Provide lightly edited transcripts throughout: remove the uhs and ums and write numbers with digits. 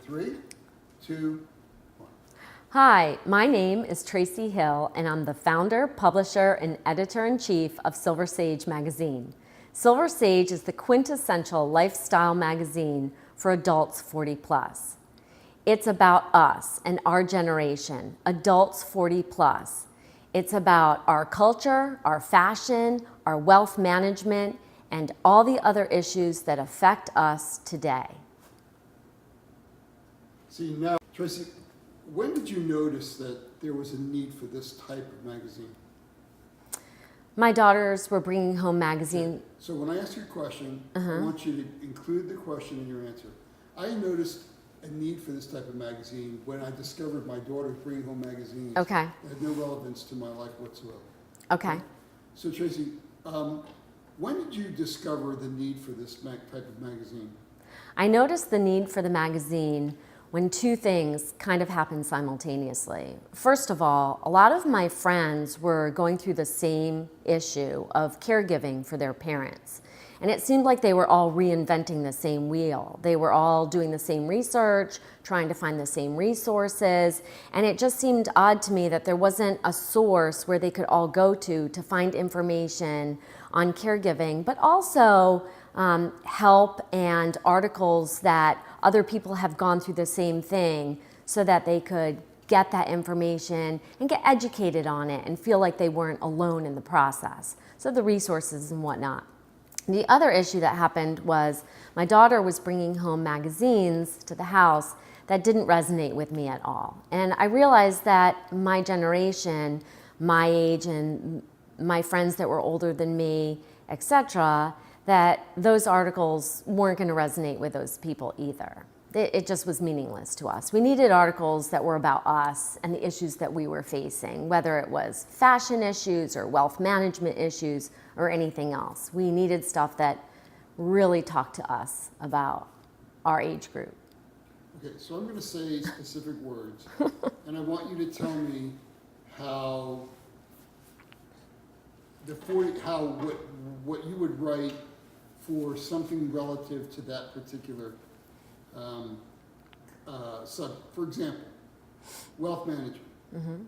3, 2, 1. Hi, my name is Tracy Hill, and I'm the founder, publisher, and editor-in-chief of Silver Sage magazine. Silver Sage is the quintessential lifestyle magazine for adults 40 plus. It's about us and our generation, adults 40 plus. It's about our culture, our fashion, our wealth management, and all the other issues that affect us today. See, now, Tracy, when did you notice that there was a need for this type of magazine? My daughters were bringing home magazine. So when I ask you a question, I want you to include the question in your answer. I noticed a need for this type of magazine when I discovered my daughter bringing home magazines Okay. that had no relevance to my life whatsoever. Okay. So Tracy, when did you discover the need for this type of magazine? I noticed the need for the magazine when two things kind of happened simultaneously. First of all, a lot of my friends were going through the same issue of caregiving for their parents. And it seemed like they were all reinventing the same wheel. They were all doing the same research, trying to find the same resources. And it just seemed odd to me that there wasn't a source where they could all go to find information on caregiving, but also help and articles that other people have gone through the same thing so that they could get that information and get educated on it and feel like they weren't alone in the process. So the resources and whatnot. The other issue that happened was my daughter was bringing home magazines to the house that didn't resonate with me at all. And I realized that my generation, my age, and my friends that were older than me, etc., that those articles weren't going to resonate with those people either. It just was meaningless to us. We needed articles that were about us and the issues that we were facing, whether it was fashion issues or wealth management issues or anything else. We needed stuff that really talked to us about our age group. Okay, so I'm going to say specific words, and I want you to tell me how what you would write for something relative to that particular subject. For example, wealth management. Mm-hmm.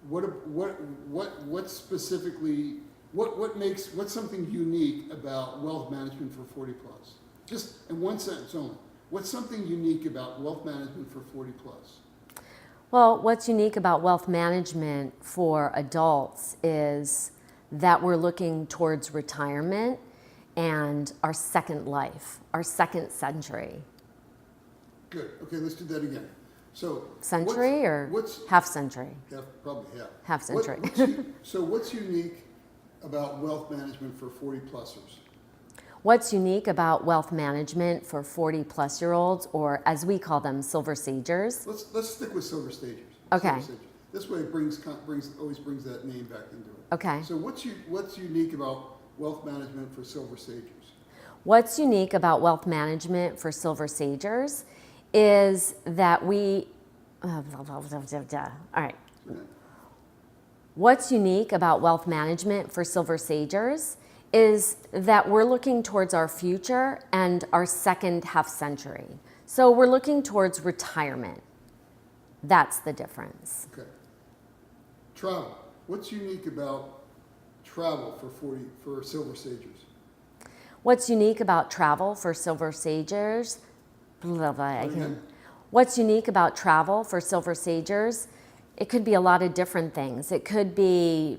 What specifically? What's something unique about wealth management for 40 plus? Just in one sentence only. What's something unique about wealth management for 40 plus? Well, what's unique about wealth management for adults is that we're looking towards retirement and our second life, our second century. Good. Okay, let's do that again. So Century what's half century? Probably half. Half century. So what's unique about wealth management for 40 plussers? What's unique about wealth management for 40 plus year olds, or as we call them, Silver Sagers? Let's stick with Silver Stagers. Okay. Silver Stagers. This way it always brings that name back into it. Okay. So what's unique about wealth management for Silver Sagers? What's unique about wealth management for Silver Sagers is that we, all right. What's unique about wealth management for Silver Sagers is that we're looking towards our future and our second half century. So we're looking towards retirement. That's the difference. Okay. Travel. What's unique about travel for Silver Sagers? What's unique about travel for Silver Sagers? What's unique about travel for Silver Sagers? It could be a lot of different things. It could be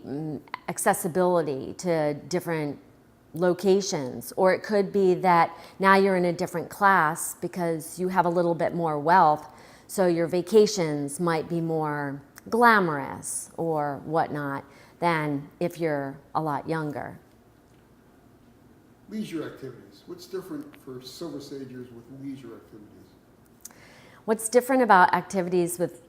accessibility to different locations, or it could be that now you're in a different class because you have a little bit more wealth, so your vacations might be more glamorous or whatnot than if you're a lot younger. Leisure activities. What's different for Silver Sagers with leisure activities? What's different about activities with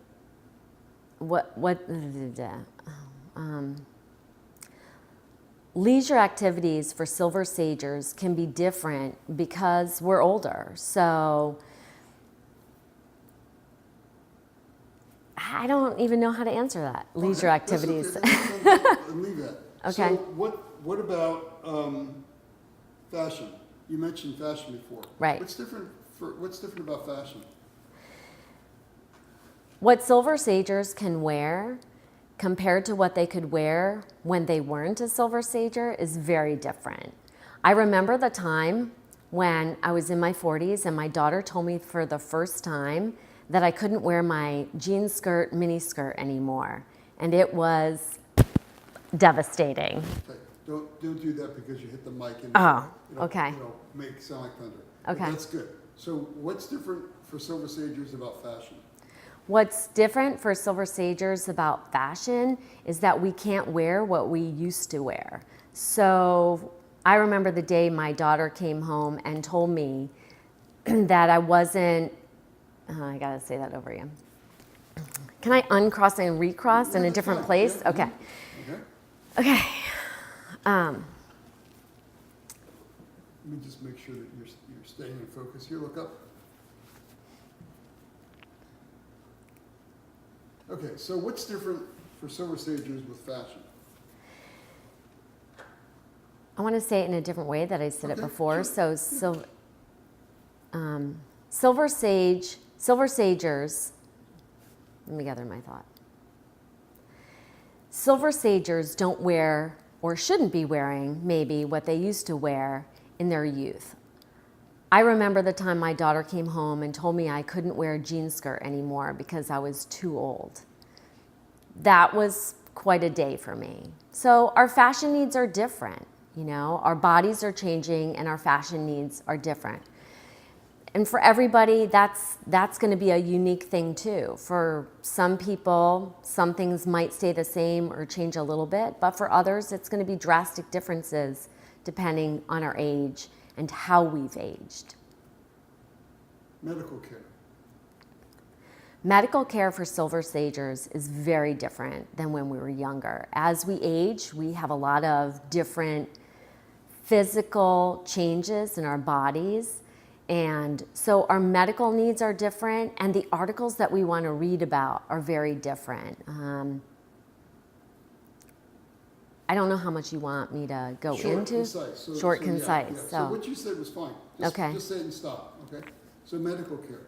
leisure activities for Silver Sagers can be different because we're older. So I don't even know how to answer that. Leisure activities. Okay. Leave that. Okay. So what about fashion? You mentioned fashion before. Right. What's different about fashion? What Silver Sagers can wear compared to what they could wear when they weren't a Silver Sager is very different. I remember the time when I was in my 40s and my daughter told me for the first time that I couldn't wear my jean skirt, mini skirt anymore. And it was devastating. Okay, don't do that because you hit the mic and Oh, it'll, okay. it'll make it sound like thunder. But Okay. that's good. So what's different for Silver Sagers about fashion? What's different for Silver Sagers about fashion is that we can't wear what we used to wear. So I remember the day my daughter came home and told me that I wasn't, I gotta say that over again. Can I uncross and recross in a that's different fine. place? Yeah, Okay. Okay. Okay. Let me just make sure that you're staying in focus here. Look up. Okay, so what's different for Silver Sagers with fashion? I want to say it in a different way that I said it Okay, before. sure. So, Silver Sagers, let me gather my thought. Silver Sagers don't wear, or shouldn't be wearing, maybe, what they used to wear in their youth. I remember the time my daughter came home and told me I couldn't wear a jean skirt anymore because I was too old. That was quite a day for me. So our fashion needs are different, you know, our bodies are changing and our fashion needs are different. And for everybody, that's going to be a unique thing too. For some people, some things might stay the same or change a little bit, but for others, it's going to be drastic differences depending on our age and how we've aged. Medical care. Medical care for Silver Sagers is very different than when we were younger. As we age, we have a lot of different physical changes in our bodies. And so our medical needs are different, and the articles that we want to read about are very different. I don't know how much you want me to go into. Concise. Short, yeah, concise. yeah. So So, what you said was fine. Okay. Just say it and stop, okay? So medical care.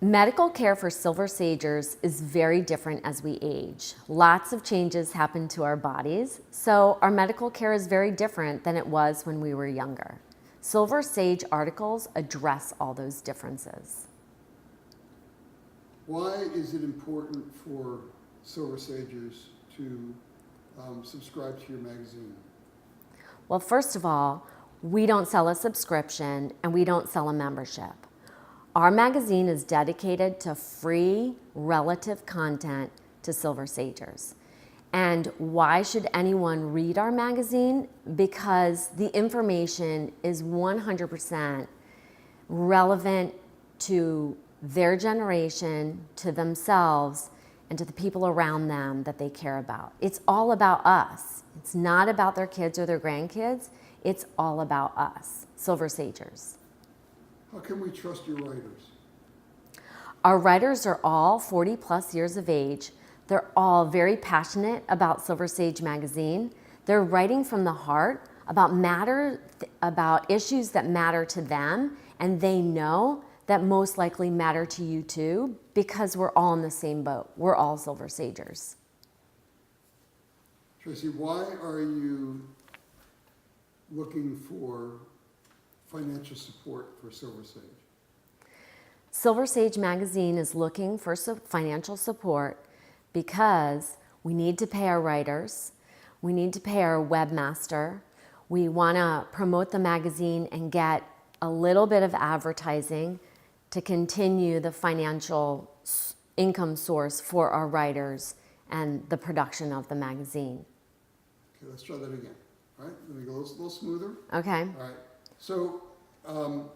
medical care for Silver Sagers is very different as we age. Lots of changes happen to our bodies, so our medical care is very different than it was when we were younger. Silver Sage articles address all those differences. Why is it important for Silver Sagers to subscribe to your magazine? Well, first of all, we don't sell a subscription and we don't sell a membership. Our magazine is dedicated to free relative content to Silver Sagers. And why should anyone read our magazine? Because the information is 100% relevant to their generation, to themselves, and to the people around them that they care about. It's all about us. It's not about their kids or their grandkids. It's all about us, Silver Sagers. How can we trust your writers? Our writers are all 40 plus years of age. They're all very passionate about Silver Sage magazine. They're writing from the heart about issues that matter to them, and they know that most likely matter to you too, because we're all in the same boat. We're all Silver Sagers. Tracy, why are you looking for financial support for Silver Sage? Silver Sage magazine is looking for financial support because we need to pay our writers, we need to pay our webmaster, we want to promote the magazine and get a little bit of advertising to continue the financial income source for our writers and the production of the magazine. Okay, let's try that again. All right, let me go a little smoother. Okay. All right, so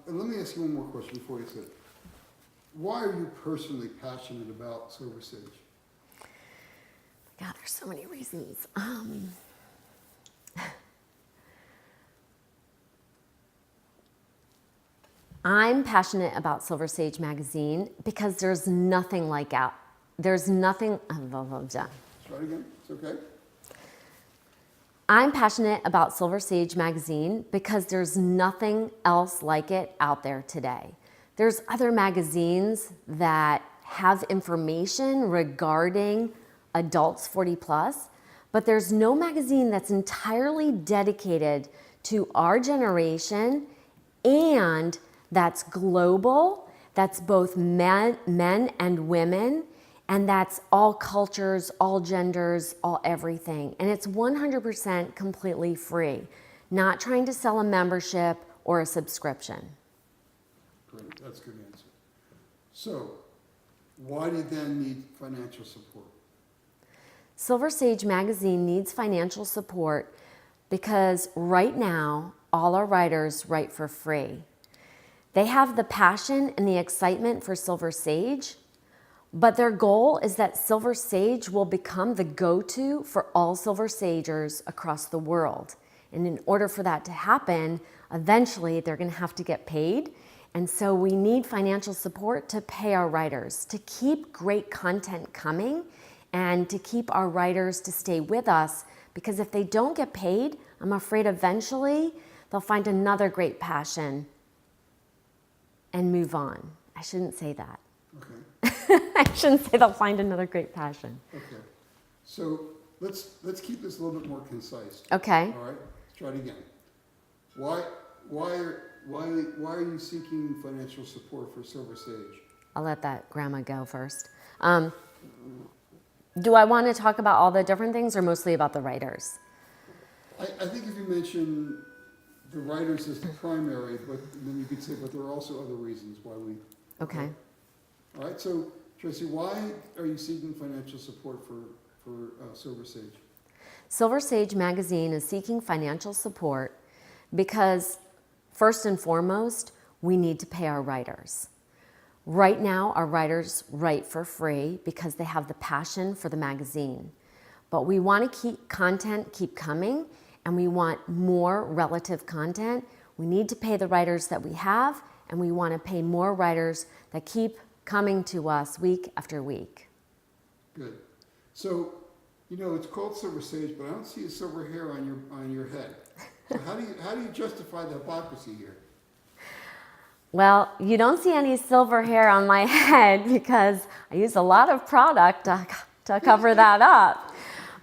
and let me ask you one more question before you say it. Why are you personally passionate about Silver Sage? God, there's so many reasons. I'm passionate about Silver Sage magazine because there's nothing like there's nothing. Let's try it again. It's okay. I'm passionate about Silver Sage magazine because there's nothing else like it out there today. There's other magazines that have information regarding adults 40 plus, but there's no magazine that's entirely dedicated to our generation and that's global, that's both men and women, and that's all cultures, all genders, all everything. And it's 100% completely free, not trying to sell a membership or a subscription. Great, that's a good answer. So, why do you then need financial support? Silver Sage Magazine needs financial support because right now, all our writers write for free. They have the passion and the excitement for Silver Sage, but their goal is that Silver Sage will become the go-to for all Silver Sagers across the world. And in order for that to happen, eventually they're going to have to get paid. And so we need financial support to pay our writers, to keep great content coming, and to keep our writers to stay with us. Because if they don't get paid, I'm afraid eventually they'll find another great passion and move on. I shouldn't say that. Okay. I shouldn't say they'll find another great passion. Okay. So let's keep this a little bit more concise. Okay. All right. Let's try it again. Why are you seeking financial support for Silver Sage? I'll let that grandma go first. Do I want to talk about all the different things or mostly about the writers? I think if you mention the writers as the primary, but then you could say, but there are also other reasons why we. Okay. All right. So Tracy, why are you seeking financial support for Silver Sage? Silver Sage Magazine is seeking financial support because, first and foremost, we need to pay our writers. Right now, our writers write for free because they have the passion for the magazine. But we want to keep content keep coming, and we want more relative content. We need to pay the writers that we have, and we want to pay more writers that keep coming to us week after week. Good. So, it's called Silver Sage, but I don't see a silver hair on your head. So how do you justify the hypocrisy here? Well, you don't see any silver hair on my head because I use a lot of product to cover that up.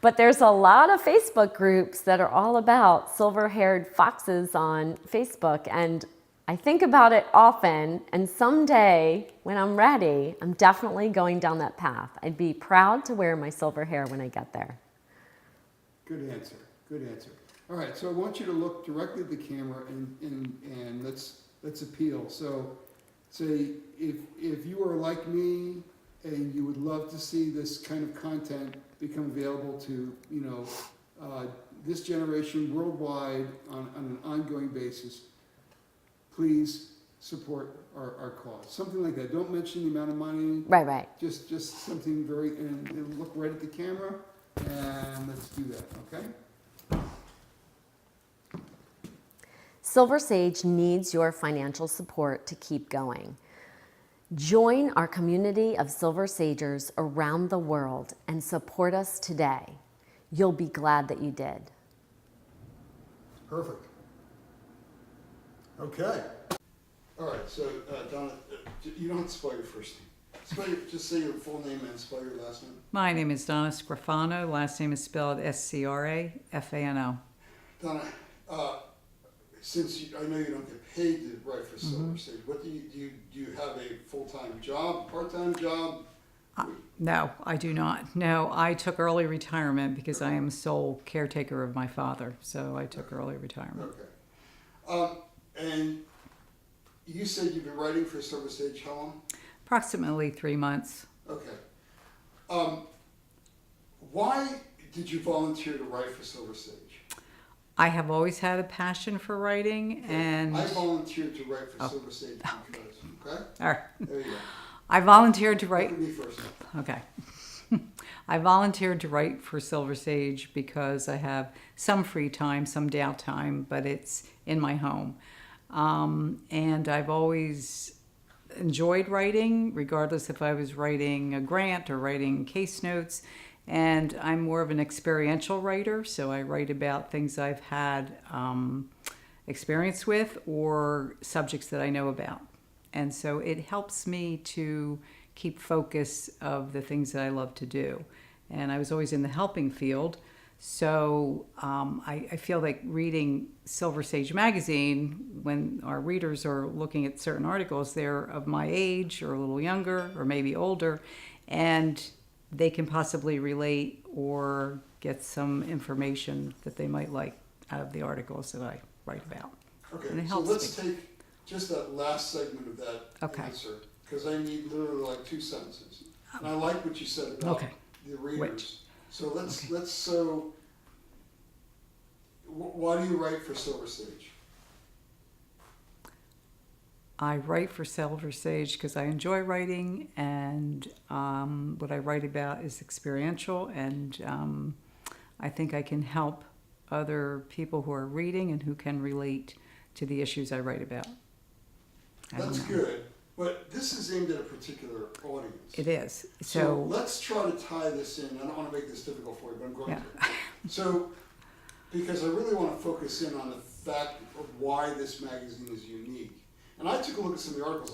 But there's a lot of Facebook groups that are all about silver-haired foxes on Facebook, and I think about it often, and someday when I'm ready, I'm definitely going down that path. I'd be proud to wear my silver hair when I get there. Good answer. Good answer. All right, so I want you to look directly at the camera and let's appeal. So say if you are like me and you would love to see this kind of content become available to this generation worldwide on an ongoing basis, please support our cause. Something like that. Don't mention the amount of money. Right. Just something very, and look right at the camera, and let's do that, okay? Silver Sage needs your financial support to keep going. Join our community of Silver Sagers around the world and support us today. You'll be glad that you did. Perfect. Okay. All right, so Donna, you don't have to spell your first name. Just say your full name and spell your last name. My name is Donna Scrofano. Last name is spelled Scrafano. Donna, since I know you don't get paid to write for Silver Sage, what do you have a full-time job, part-time job? No, I do not. No, I took early retirement because I am sole caretaker of my father. So I took early retirement. Okay. And you said you've been writing for Silver Sage how long? Approximately 3 months. Okay. Why did you volunteer to write for Silver Sage? I have always had a passion for writing, and I volunteered to write for Silver Sage because, okay? all right. There you go. I volunteered to Look write. at me first. Okay. I volunteered to write for Silver Sage because I have some free time, some downtime, but it's in my home. And I've always enjoyed writing, regardless if I was writing a grant or writing case notes. And I'm more of an experiential writer, so I write about things I've had experience with or subjects that I know about. And so it helps me to keep focus of the things that I love to do. And I was always in the helping field. So I feel like reading Silver Sage magazine, when our readers are looking at certain articles, they're of my age or a little younger or maybe older, and they can possibly relate or get some information that they might like out of the articles that I write about. Okay, And it so helps let's me. take just that last segment of that Okay. answer, because I need literally like 2 sentences. And I like what you said about Okay. the readers. Which? So why do you write for Silver Sage? I write for Silver Sage because I enjoy writing, and what I write about is experiential, and I think I can help other people who are reading and who can relate to the issues I write about. I don't That's know. good, but this is aimed at a particular audience. It is. So So, let's try to tie this in. I don't want to make this difficult for you, but I'm going yeah. to. So, because I really want to focus in on the fact of why this magazine is unique. And I took a look at some of the articles. I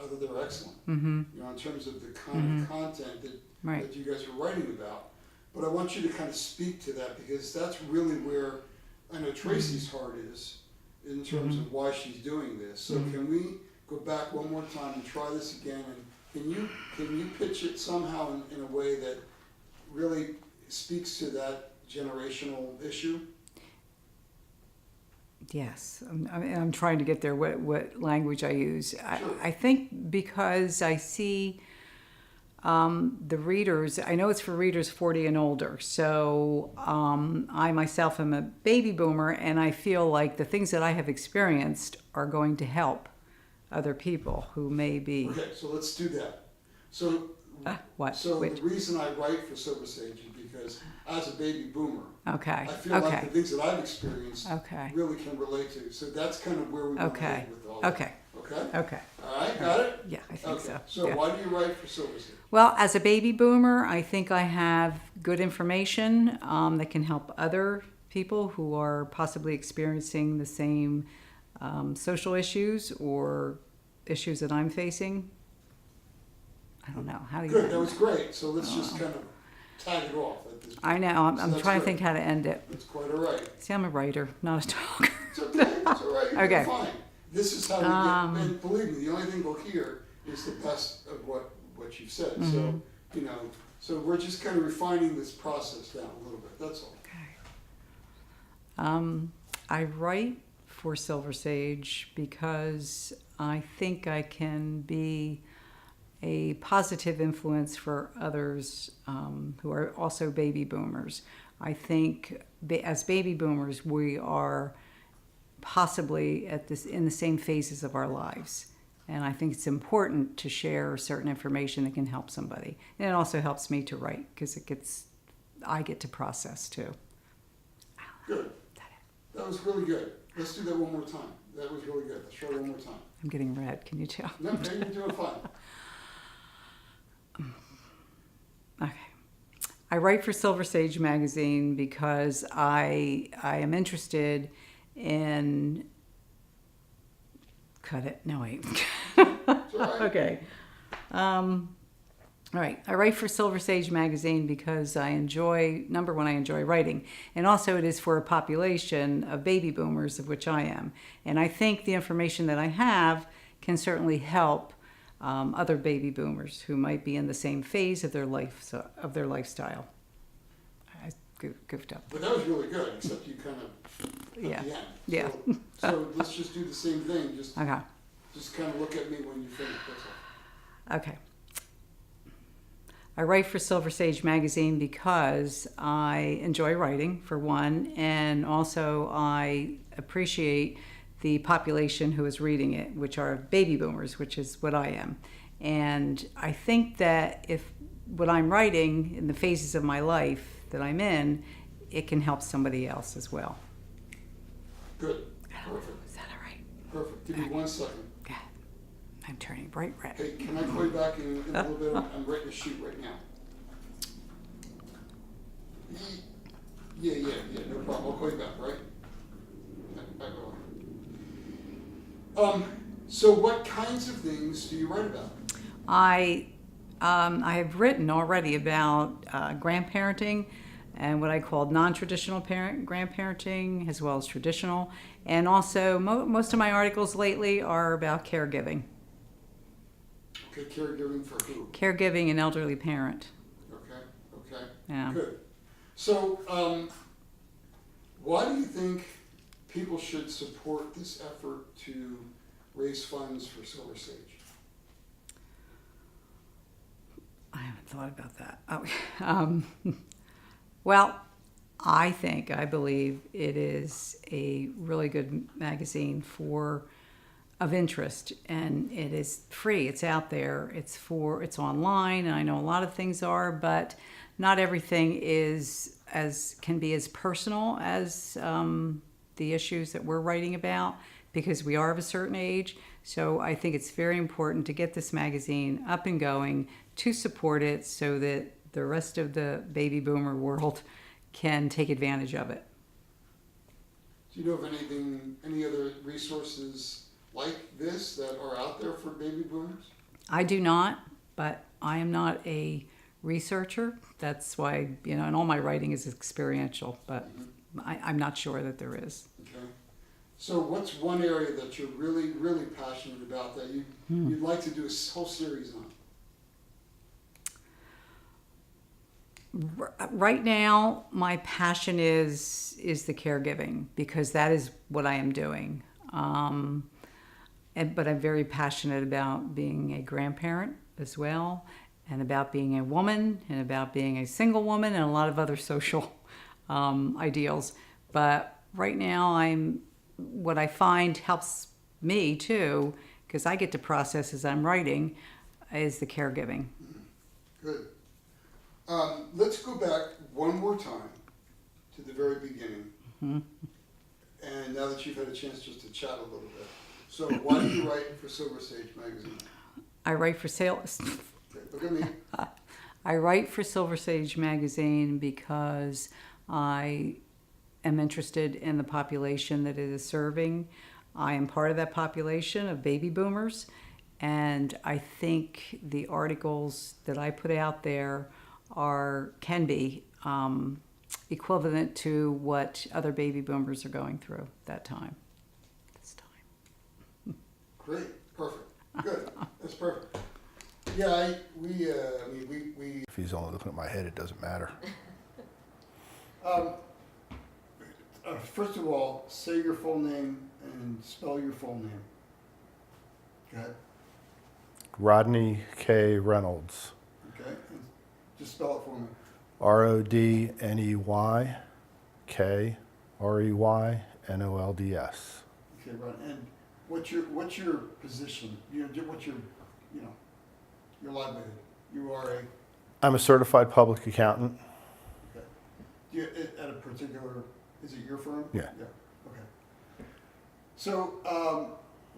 thought they were excellent. Mm-hmm. You know, in terms of the kind of content Right. that you guys are writing about. But I want you to kind of speak to that, because that's really where I know Tracy's heart is in terms of why she's doing this. So can we go back one more time and try this again? And can you pitch it somehow in a way that really speaks to that generational issue? Yes, I'm trying to get there. What language I use? Sure. I think because I see the readers. I know it's for readers 40 and older. So I myself am a baby boomer, and I feel like the things that I have experienced are going to help other people who may be. Okay, so let's do that. So What? So Which? the reason I write for Silver Sage is because as a baby boomer, Okay. I feel like the Okay. things that I've experienced Okay. really can relate to. So that's kind of where we want to Okay. head with all that. Okay. Okay? Okay. All right, got it? Yeah, I think Okay, so. so Yeah. why do you write for Silver Sage? Well, as a baby boomer, I think I have good information that can help other people who are possibly experiencing the same social issues or issues that I'm facing. I don't know. How do you? Good, that was great. So let's just kind of tag it off at this point. I know. I'm So that's trying to good. think how to end it. That's quite all right. See, I'm a writer, not a talker. It's okay, it's all right, you're Okay. fine. This is how we get, and believe me, the only thing we'll hear is the best of what you've said. Mm-hmm. So, you know, so we're just kind of refining this process down a little bit, that's all. Okay. I write for Silver Sage because I think I can be a positive influence for others who are also baby boomers. I think as baby boomers, we are possibly in the same phases of our lives. And I think it's important to share certain information that can help somebody. And it also helps me to write because I get to process too. Good. That was really good. Let's do that one more time. That was really good. Let's try it one more time. I'm getting red, can you tell? No, you're doing fine. Okay. I write for Silver Sage magazine because I am interested in. Cut it. No, wait. It's all right. Okay. All right. I write for Silver Sage magazine because number one, I enjoy writing. And also it is for a population of baby boomers, of which I am. And I think the information that I have can certainly help other baby boomers who might be in the same phase of their lifestyle. I goofed up. But that was really good, except you kind of, at Yeah. the end. Yeah. So let's just do the same thing. Just Okay. kind of look at me when you finish, that's all. Okay. I write for Silver Sage magazine because I enjoy writing, for one, and also I appreciate the population who is reading it, which are baby boomers, which is what I am. And I think that if what I'm writing in the phases of my life that I'm in, it can help somebody else as well. Good, perfect, Is that all right? perfect. Give me 1 second. Yeah. I'm turning bright red. Hey, can I call you back in a little bit? I'm writing a sheet right now. Yeah, no problem. I'll call you back, right? So what kinds of things do you write about? I I have written already about grandparenting and what I called non-traditional grandparenting, as well as traditional. And also, most of my articles lately are about caregiving. Okay, caregiving for who? Caregiving an elderly parent. Okay, okay. Yeah. Good. So, why do you think people should support this effort to raise funds for Silver Sage? I haven't thought about that. Well, I believe it is a really good magazine of interest, and it is free. It's out there. It's online, and I know a lot of things are, but not everything can be as personal as the issues that we're writing about, because we are of a certain age. So I think it's very important to get this magazine up and going, to support it so that the rest of the baby boomer world can take advantage of it. Do you know of any other resources like this that are out there for baby boomers? I do not, but I am not a researcher. That's why, and all my writing is experiential, but I'm not sure that there is. Okay. So what's one area that you're really, really passionate about that you'd like to do a whole series on? Right now, my passion is the caregiving, because that is what I am doing. But I'm very passionate about being a grandparent as well, and about being a woman, and about being a single woman, and a lot of other social ideals. But right now, what I find helps me too, because I get to process as I'm writing, is the caregiving. Good. Let's go back one more time to the very beginning. And now that you've had a chance just to chat a little bit. So why do you write for Silver Sage magazine? I write for sales. Okay, look at me. I write for Silver Sage magazine because I am interested in the population that it is serving. I am part of that population of baby boomers, and I think the articles that I put out there can be equivalent to what other baby boomers are going through this time. Great, perfect, good, that's perfect. Yeah, we. If he's only looking at my head, it doesn't matter. First of all, say your full name and spell your full name. Go ahead. Rodney K. Reynolds. Okay, and just spell it for me. RODNEYKREYNOLDS. Okay, right. And what's your position? What's your livelihood? You are a. I'm a certified public accountant. Okay. Do you, at a particular? Is it your firm? Yeah. Yeah. Okay. So,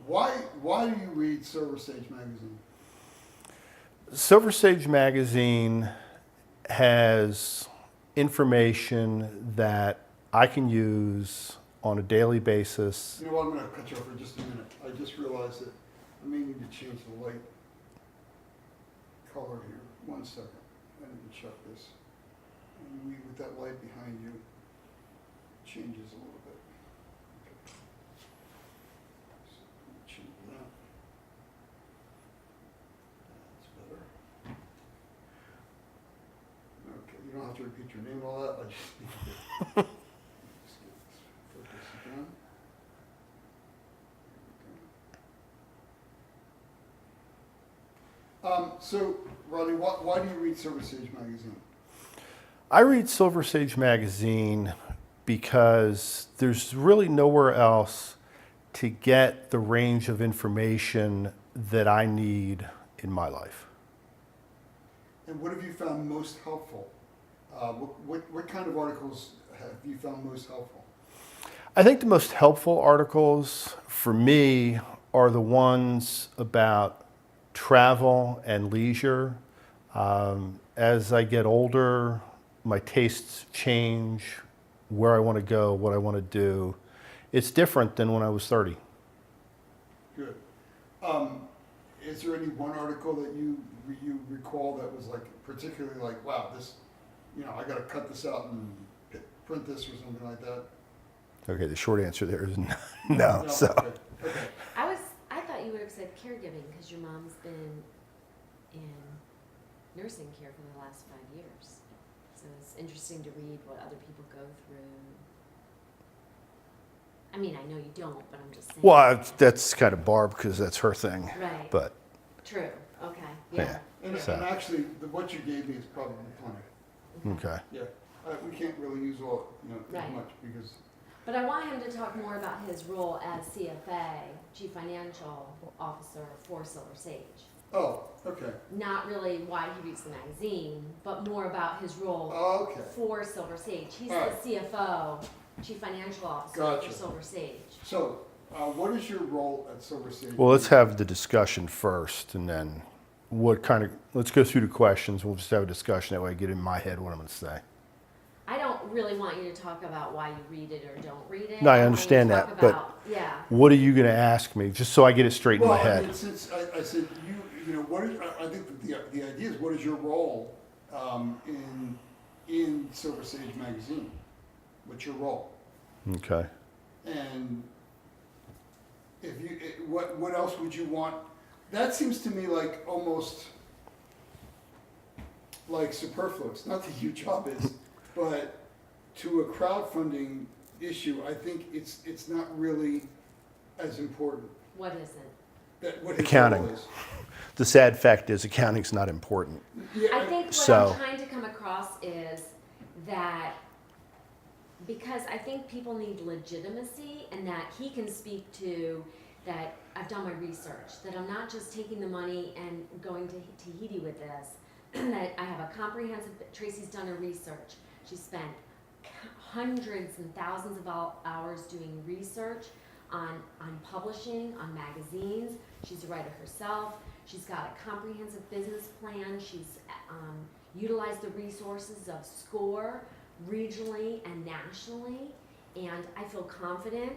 why do you read Silver Sage magazine? Silver Sage magazine has information that I can use on a daily basis. You know what? I'm going to cut you off for just a minute. I just realized that I may need to change the light color here. 1 second. I need to check this. And with that light behind you, changes a little bit. Okay. So, change that. That's better. Okay, you don't have to repeat your name and all that. I just need to just get focus again. So, Rodney, why do you read Silver Sage magazine? I read Silver Sage magazine because there's really nowhere else to get the range of information that I need in my life. And what have you found most helpful? What kind of articles have you found most helpful? I think the most helpful articles for me are the ones about travel and leisure. As I get older, my tastes change, where I want to go, what I want to do. It's different than when I was 30. Good. is there any one article that you recall that was like particularly like, wow, this, you know, I gotta cut this out and print this or something like that? Okay, the short answer there is no. So Okay, okay. I thought you would have said caregiving because your mom's been in nursing care for the last 5 years. So it's interesting to read what other people go through. I mean, I know you don't, but I'm just saying. well, that's kind of Barb because that's her thing. Right. But True. Okay. yeah, And So- and actually, what you gave me is probably plenty. okay. Yeah, we can't really use all, you know, as Right. much because, But I want him to talk more about his role as CFA, Chief Financial Officer for Silver Sage. oh, okay, Not really why he reads the magazine, but more about his role oh, okay. for Silver Sage. He's the Alright. CFO, Chief Financial Officer Gotcha. for Silver Sage. So, what is your role at Silver Sage? Well, let's have the discussion first, and then let's go through the questions. We'll just have a discussion that way I get in my head what I'm going to say. I don't really want you to talk about why you read it or don't read it. No, I want you to understand talk that, but- about- Yeah. What are you going to ask me, just so I get it straight in Well, my I head? mean, since I said you know, what is, I think that the idea is, what is your role in Silver Sage magazine? What's your role? Okay. And if you, what else would you want? That seems to me like almost like superfluous. Not that your job is, but to a crowdfunding issue, I think it's not really as important. What is it? That what his Accounting. role is. The sad fact is accounting's not important. Yeah, I think what So- I'm trying to come across is that because I think people need legitimacy and that he can speak to that I've done my research, that I'm not just taking the money and going to Tahiti with this, that I have a comprehensive, Tracy's done her research. She spent hundreds and thousands of hours doing research on publishing, on magazines. She's a writer herself. She's got a comprehensive business plan. She's utilized the resources of SCORE regionally and nationally. And I feel confident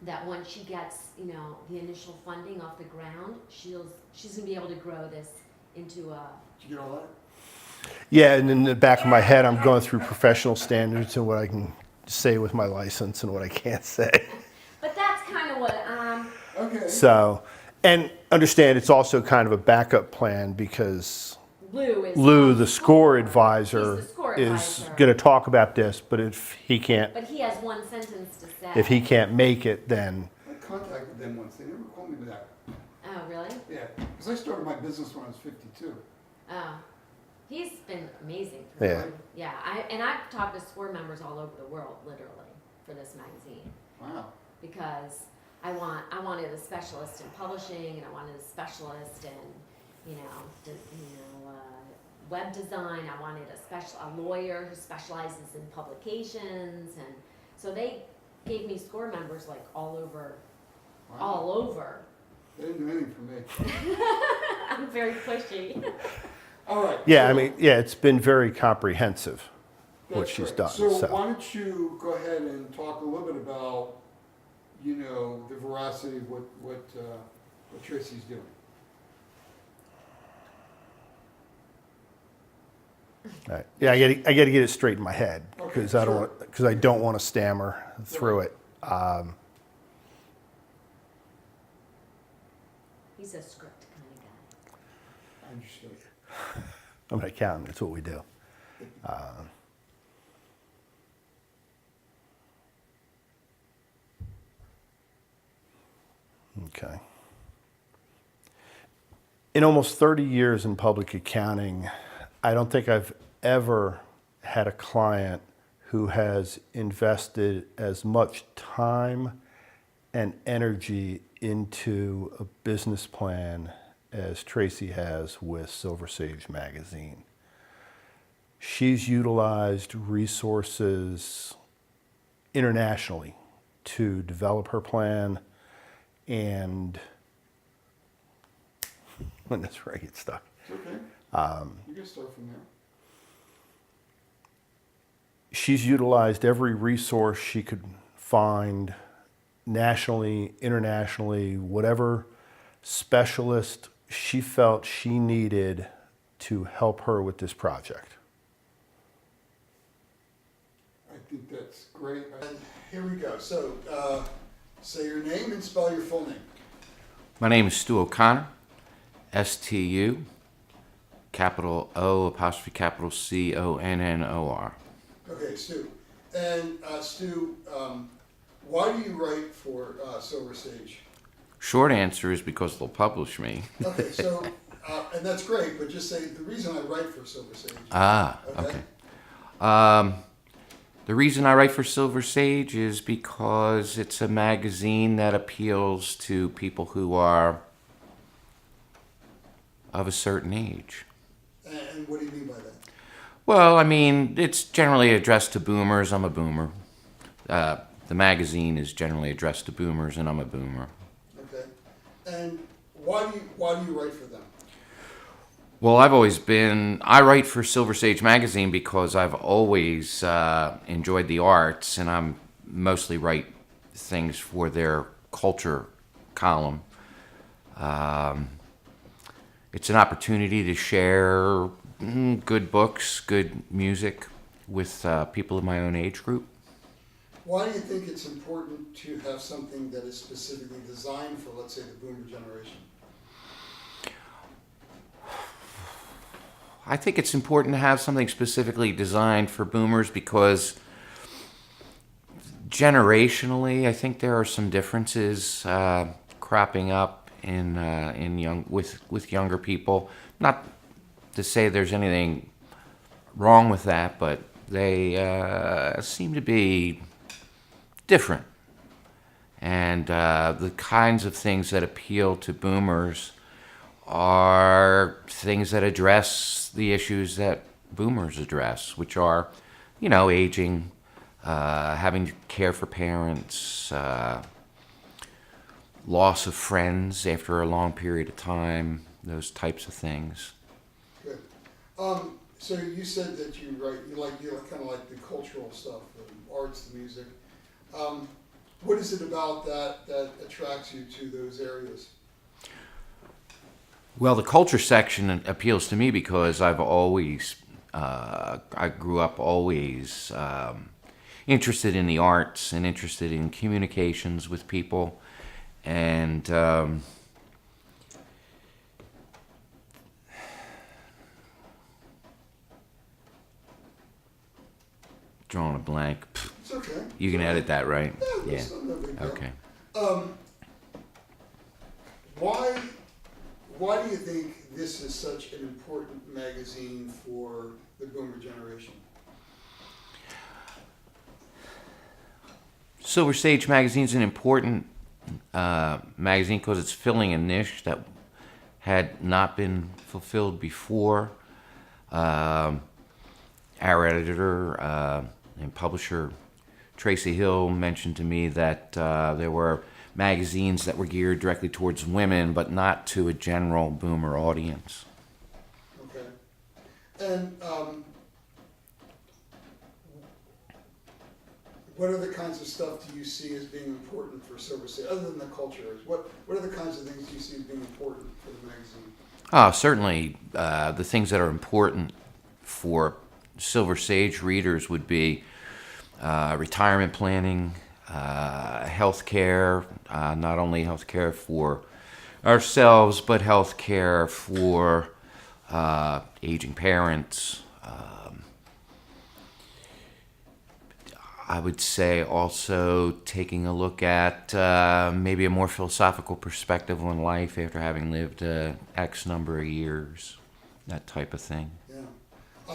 that once she gets, you know, the initial funding off the ground, she's gonna be able to grow this into a. Did you get all that? Yeah, and in the back of my head, I'm going through professional standards and what I can say with my license and what I can't say. But that's kind of what Okay. So, and understand it's also kind of a backup plan because Lou is. Lou, on the SCORE He's advisor, the SCORE is advisor. going to talk about this. But if he can't One sentence to say. make it, then I contacted them once. They never called me back. Oh, really? Yeah, because I started my business when I was 52. Oh, he's been amazing for Yeah. me. Yeah, I've talked to SCORE members all over the world, literally, for this magazine, Wow. because I wanted a specialist in publishing, and I wanted a specialist in, web design. I wanted a lawyer who specializes in publications, and so they gave me SCORE members like all over. Wow. All over. They didn't do anything for me. I'm very pushy. All right. yeah, so I mean, yeah, it's been very comprehensive what that's she's great. done. So, So, why don't you go ahead and talk a little bit about, you know, the veracity of what Tracy's doing. all right. Yeah, I got to get it straight in my head because Okay, I sure. don't want to stammer through it. He's a script kind of guy. I understood. I'm an accountant. That's what we do. Okay. In almost 30 years in public accounting, I don't think I've ever had a client who has invested as much time and energy into a business plan as Tracy has with Silver Sage Magazine. She's utilized resources internationally to develop her plan, and when that's where I get stuck. It's okay. You can start from there. She's utilized every resource she could find nationally, internationally, whatever specialist she felt she needed to help her with this project. I think that's great. And here we go. So, say your name and spell your full name. My name is Stu O'Connor, STU, capital O, apostrophe capital CONNOR. Okay, Stu. And Stu, why do you write for Silver Sage? Short answer is because they'll publish me. Okay, so, and that's great, but just say the reason I write for Silver Sage. Okay. The reason I write for Silver Sage is because it's a magazine that appeals to people who are of a certain age. And what do you mean by that? Well, I mean, it's generally addressed to boomers. I'm a boomer. The magazine is generally addressed to boomers, and I'm a boomer. Okay. And why do you write for them? Well, I write for Silver Sage Magazine because I've always enjoyed the arts, and I'm mostly write things for their culture column. It's an opportunity to share good books, good music with people in my own age group. Why do you think it's important to have something that is specifically designed for, let's say, the boomer generation? I think it's important to have something specifically designed for boomers because generationally, I think there are some differences cropping up in with younger people. Not to say there's anything wrong with that, but they seem to be different. And the kinds of things that appeal to boomers are things that address the issues that boomers address, which are, aging, having to care for parents, loss of friends after a long period of time, those types of things. Good. So you said that you kind of like the cultural stuff, the arts, the music. What is it about that attracts you to those areas? Well, the culture section appeals to me because I grew up always interested in the arts and interested in communications with people. And drawing a blank. It's okay. You can edit that, right? Yeah. No big deal. Okay. Why do you think this is such an important magazine for the boomer generation? Silver Sage Magazine is an important magazine because it's filling a niche that had not been fulfilled before. Our editor and publisher, Tracy Hill, mentioned to me that there were magazines that were geared directly towards women, but not to a general boomer audience. Okay. And what other kinds of stuff do you see as being important for Silver Sage, other than the culture? What other kinds of things do you see as being important for the magazine? Certainly, the things that are important for Silver Sage readers would be retirement planning, healthcare, not only healthcare for ourselves, but healthcare for aging parents. I would say also taking a look at maybe a more philosophical perspective on life after having lived X number of years, that type of thing. Yeah.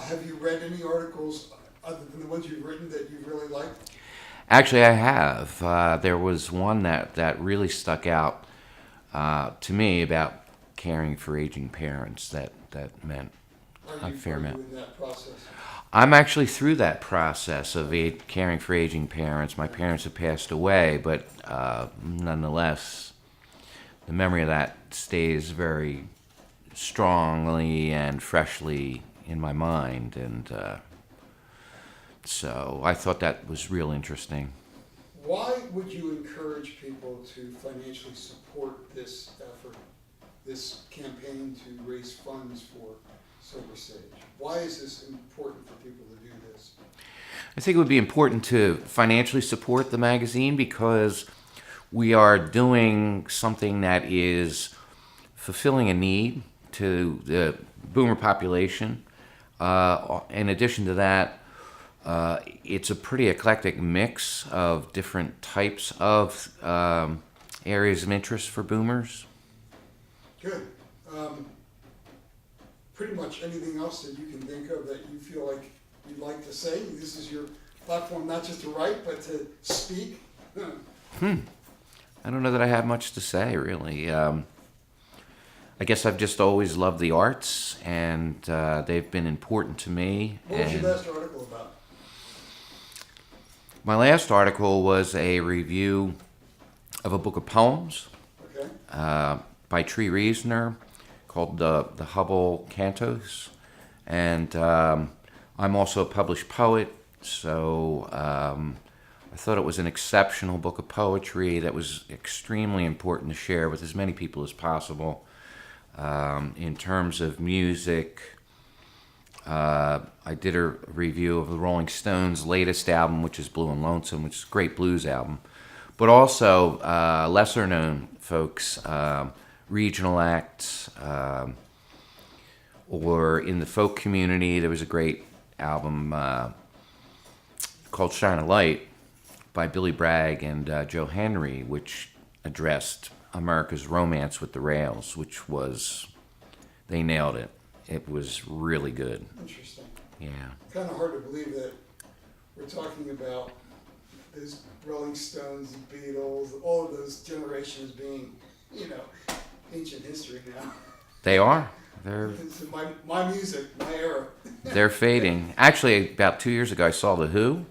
Have you read any articles other than the ones you've written that you really liked? Actually, I have. There was one that really stuck out to me about caring for aging parents that meant a fair amount. Are you in that process? I'm actually through that process of caring for aging parents. My parents have passed away, but nonetheless, the memory of that stays very strongly and freshly in my mind. And so I thought that was real interesting. Why would you encourage people to financially support this effort? this campaign to raise funds for Silver Sage? Why is this important for people to do this? I think it would be important to financially support the magazine because we are doing something that is fulfilling a need to the boomer population. In addition to that, it's a pretty eclectic mix of different types of areas of interest for boomers. Good. Pretty much anything else that you can think of that you feel like you'd like to say? This is your platform, not just to write, but to speak. I don't know that I have much to say, really. I guess I've just always loved the arts, and they've been important to me. What was your And last article about? my last article was a review of a book of poems Okay. by Tree Reasoner called the Hubble Cantos. And I'm also a published poet, so I thought it was an exceptional book of poetry that was extremely important to share with as many people as possible. In terms of music, I did a review of the Rolling Stones' latest album, which is Blue and Lonesome, which is a great blues album. But also lesser-known folks, regional acts, or in the folk community, there was a great album called Shine a Light by Billy Bragg and Joe Henry, which addressed America's romance with the rails, which was, they nailed it. It was really good. Interesting. Yeah. Kind of hard to believe that we're talking about those Rolling Stones, the Beatles, all of those generations being, ancient history now. They are. They're It's my music, my era. they're fading. Actually, about 2 years ago, I saw The Who,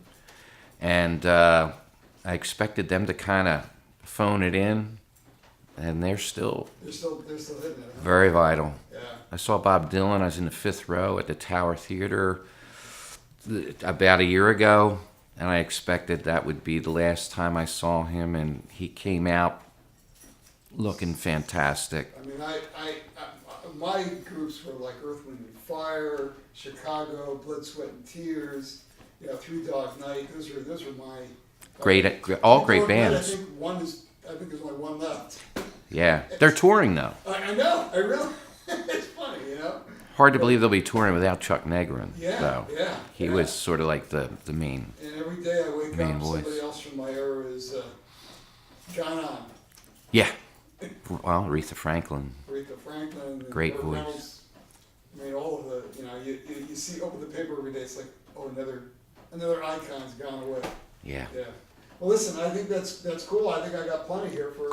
and I expected them to kind of phone it in, and they're still They're still hitting it. Huh? very vital. Yeah. I saw Bob Dylan. I was in the 5th row at the Tower Theater about a year ago, and I expected that would be the last time I saw him, and he came out looking fantastic. I mean, my groups were like Earth, Wind and Fire, Chicago, Blood, Sweat and Tears, Three Dog Night. Those are my All great Three Dog Night, bands. I think there's only one left. Yeah, they're touring though. I know. I really. It's funny, Hard to believe they'll be touring without Chuck Negrin, Yeah. though. Yeah. He yeah. was sort of like the main. And every day I wake Main up, voice. somebody else from my era is gone on. Yeah. Well, Aretha Franklin. Aretha Franklin. And Great Burt voice. Reynolds. I mean, all of the, you see, open the paper every day, it's like, oh, another icon's gone away. Yeah. Yeah. Well, listen, I think that's cool. I think I got plenty here for